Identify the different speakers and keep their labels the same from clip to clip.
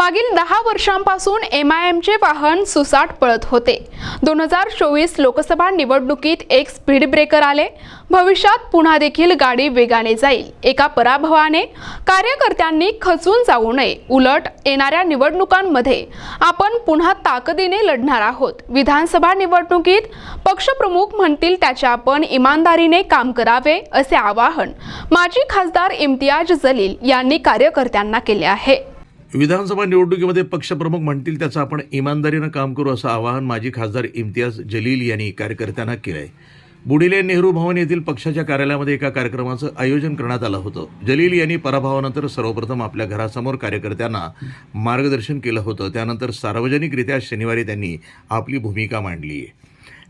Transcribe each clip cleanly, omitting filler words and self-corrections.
Speaker 1: मागील 10 वर्षांपासून MIMचे वाहन सुसाट पळत होते। 2024 लोकसभा निवडणुकीत एक स्पीड ब्रेकर आले। भविष्यात पुन्हा देखील गाडी वेगाने जाईल। एका पराभवाने कार्यकर्त्यांनी खचून जाऊ नये, उलट येणाऱ्या निवडणुकांमध्ये आपण पुन्हा ताकदीने लढणार आहोत। विधानसभा निवडणुकीत पक्षप्रमुख म्हणतील त्याचे आपण इमानदारीने काम करावे असे आवाहन माजी खासदार इम्तियाज जलील यांनी कार्यकर्त्यांना केले आहे।
Speaker 2: विधानसभा निवडणुकीमध्ये पक्षप्रमुख म्हणतील त्याचं आपण इमानदारीनं काम करू असं आवाहन माजी खासदार इम्तियाज जलील यांनी कार्यकर्त्यांना केलं आहे। बुडिले नेहरू भवन येथील पक्षाच्या कार्यालयामध्ये एका कार्यक्रमाचं आयोजन करण्यात आलं होतं। जलील यांनी पराभवानंतर सर्वप्रथम आपल्या घरासमोर कार्यकर्त्यांना मार्गदर्शन केलं होतं। त्यानंतर सार्वजनिकरित्या शनिवारी त्यांनी आपली भूमिका मांडली आहे।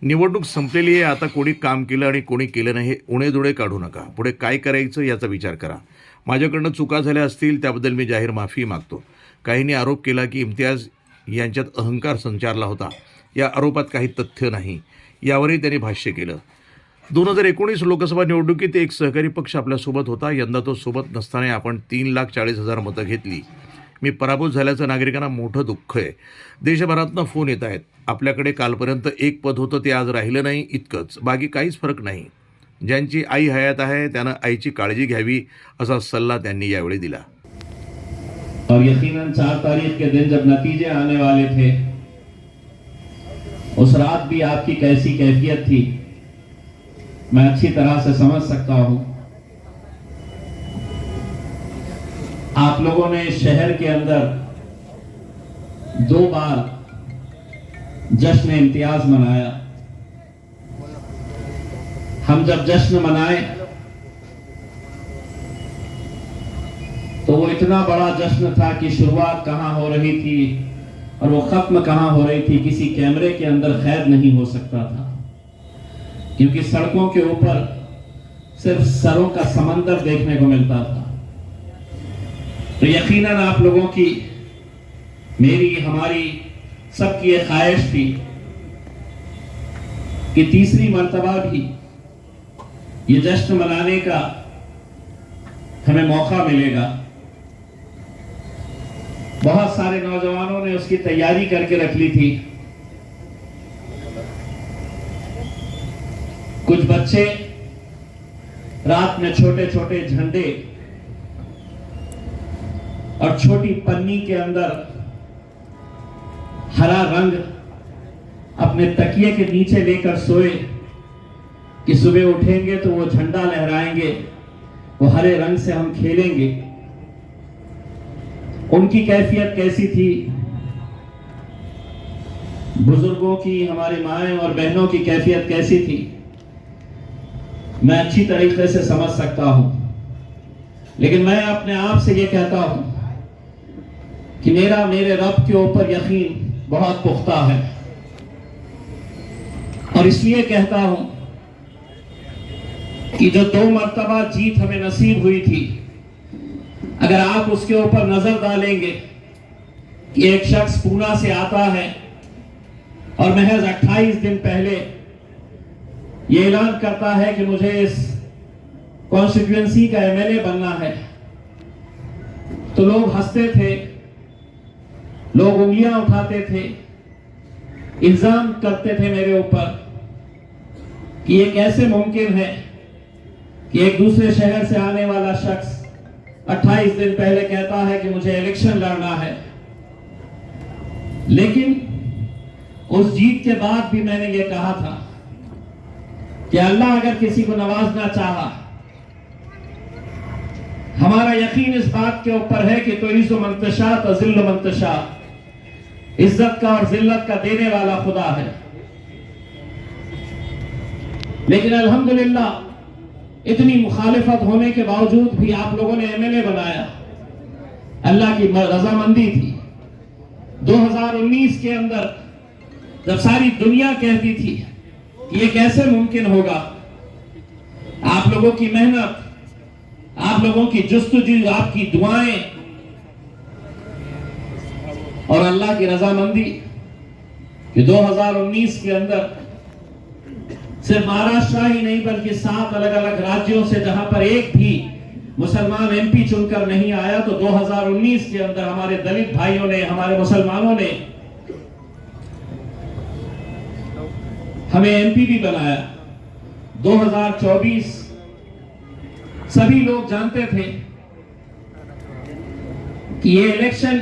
Speaker 2: निवडणूक संपलेली आहे, आता कोणी काम केलं आणि कोणी केलं नाही हे उणेदुणे काढू नका। पुढे काय करायचं याचा विचार करा। माझ्याकडनं चुका झाल्या असतील त्याबद्दल मी जाहीर माफी मागतो। काहींनी आरोप केला की इम्तियाज यांच्यात अहंकार संचारला होता। या आरोपात काही तथ्य नाही, यावरही त्यांनी भाष्य केलं। 2019 लोकसभा निवडणुकीत एक सहकारी पक्ष आपल्यासोबत होता। यंदा तो सोबत नसताना आपण 3,40,000 मतं घेतली। मी पराभूत झाल्याचं नागरिकांना मोठं दुःख आहे। देशभरातनं फोन येत आहेत, आपल्याकडे कालपर्यंत एक पद होतं ते आज राहिलं नाही, इतकंच, बाकी काहीच फरक नाही। ज्यांची आई हयात आहे त्यानं आईची काळजी घ्यावी असा सल्ला त्यांनी यावेळी दिला।
Speaker 3: और यकीनन 4 तारीख के दिन जब नतीजे आने वाले थे, उस रात भी आपकी कैसी कैफियत थी मैं अच्छी तरह से समझ सकता हूं। आप लोगों ने शहर के अंदर 2 बार जश्न इम्तियाज मनाया। हम जब जश्न मनाए तो वो इतना बड़ा जश्न था कि शुरुआत कहां हो रही थी और वो खत्म कहां हो रही थी किसी कैमरे के अंदर कैद नहीं हो सकता था, क्योंकि सड़कों के ऊपर सिर्फ सरों का समंदर देखने को मिलता था। तो यकीनन आप लोगों की, मेरी, हमारी सबकी ये ख्वाहिश थी कि तीसरी मर्तबा भी ये जश्न मनाने का हमें मौका मिलेगा। बहुत सारे नौजवानों ने उसकी तैयारी करके रख ली थी। कुछ बच्चे रात में छोटे छोटे झंडे और छोटी पन्नी के अंदर हरा रंग अपने तकिए के नीचे लेकर सोए कि सुबह उठेंगे तो वो झंडा लहराएंगे, वो हरे रंग से हम खेलेंगे। उनकी कैफियत कैसी थी, बुजुर्गों की, हमारे माएं और बहनों की कैफियत कैसी थी, मैं अच्छी तरीके से समझ सकता हूं। लेकिन मैं अपने आप से ये कहता हूं कि मेरे रब के ऊपर यकीन बहुत पुख्ता है, और इसलिए कहता हूं कि जो 2 मर्तबा जीत हमें नसीब हुई थी, अगर आप उसके ऊपर नजर डालेंगे कि एक शख्स पूना से आता है और महज 28 दिन पहले ये ऐलान करता है कि मुझे इस कॉन्स्टिट्यूएंसी का MLA बनना है, तो लोग हंसते थे, लोग उंगलियां उठाते थे, इल्जाम करते थे मेरे ऊपर कि ये कैसे मुमकिन है कि एक दूसरे शहर से आने वाला शख्स 28 दिन पहले कहता है कि मुझे इलेक्शन लड़ना है। लेकिन उस जीत के बाद भी मैंने ये कहा था कि अल्लाह अगर किसी को नवाजना चाहा, हमारा यकीन इस बात के ऊपर है कि तुइज़्ज़ु मन तशा तुज़िल्लु मन तशा, इज्जत का और जिल्लत का देने वाला खुदा है। लेकिन अल्हम्दुलिल्लाह इतनी मुखालिफत होने के बावजूद भी आप लोगों ने MLA बनाया। अल्लाह की रजामंदी थी। 2019 के अंदर जब सारी दुनिया कहती थी कि ये कैसे मुमकिन होगा, आप लोगों की मेहनत, आप लोगों की जुस्तजू, आपकी दुआएं और अल्लाह की रजामंदी कि 2019 के अंदर सिर्फ महाराष्ट्र ही नहीं बल्कि 7 अलग अलग राज्यों से, जहां पर एक भी मुसलमान एमपी चुनकर नहीं आया, तो 2019 के अंदर हमारे दलित भाइयों ने, हमारे मुसलमानों ने हमें एमपी भी बनाया। 2024 सभी लोग जानते थे कि ये इलेक्शन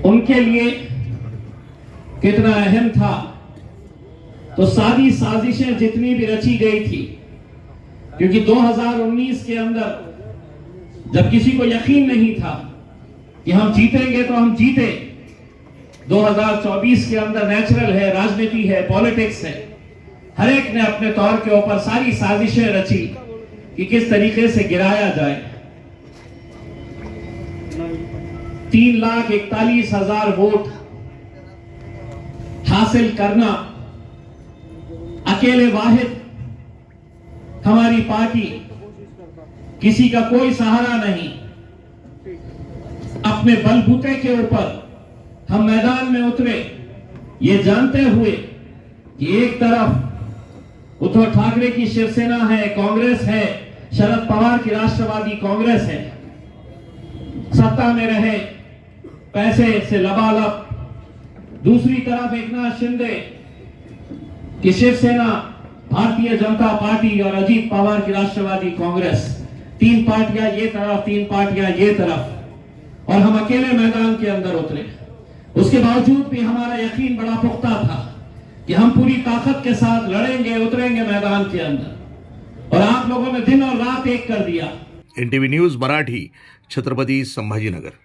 Speaker 3: उनके लिए कितना अहम था। तो सारी साजिशें जितनी भी रची गई थी, क्योंकि 2019 के अंदर जब किसी को यकीन नहीं था कि हम जीतेंगे तो हम जीते, 2024 के अंदर नेचुरल है, राजनीति है, पॉलिटिक्स है, हर एक ने अपने तौर के ऊपर सारी साजिशें रची कि किस तरीके से गिराया जाए। 3,41,000 वोट हासिल करना अकेले वाहिद हमारी पार्टी, किसी का कोई सहारा नहीं, अपने बलबूते के ऊपर हम मैदान में उतरे, ये जानते हुए कि एक तरफ उद्धव ठाकरे की शिवसेना है, कांग्रेस है, शरद पवार की राष्ट्रवादी कांग्रेस है, सत्ता में रहे, पैसे से लबालब, दूसरी तरफ एकनाथ शिंदे की शिवसेना, भारतीय जनता पार्टी और अजीत पवार की राष्ट्रवादी कांग्रेस, 3 पार्टियां ये तरफ, 3 पार्टियां ये तरफ, और हम अकेले मैदान के अंदर उतरे। उसके बावजूद भी हमारा यकीन बड़ा पुख्ता था कि हम पूरी ताकत के साथ लड़ेंगे, उतरेंगे मैदान के अंदर, और आप लोगों ने दिन और रात एक कर दिया।
Speaker 2: NTV news Marathi, Chhatrapati Sambhajinagar.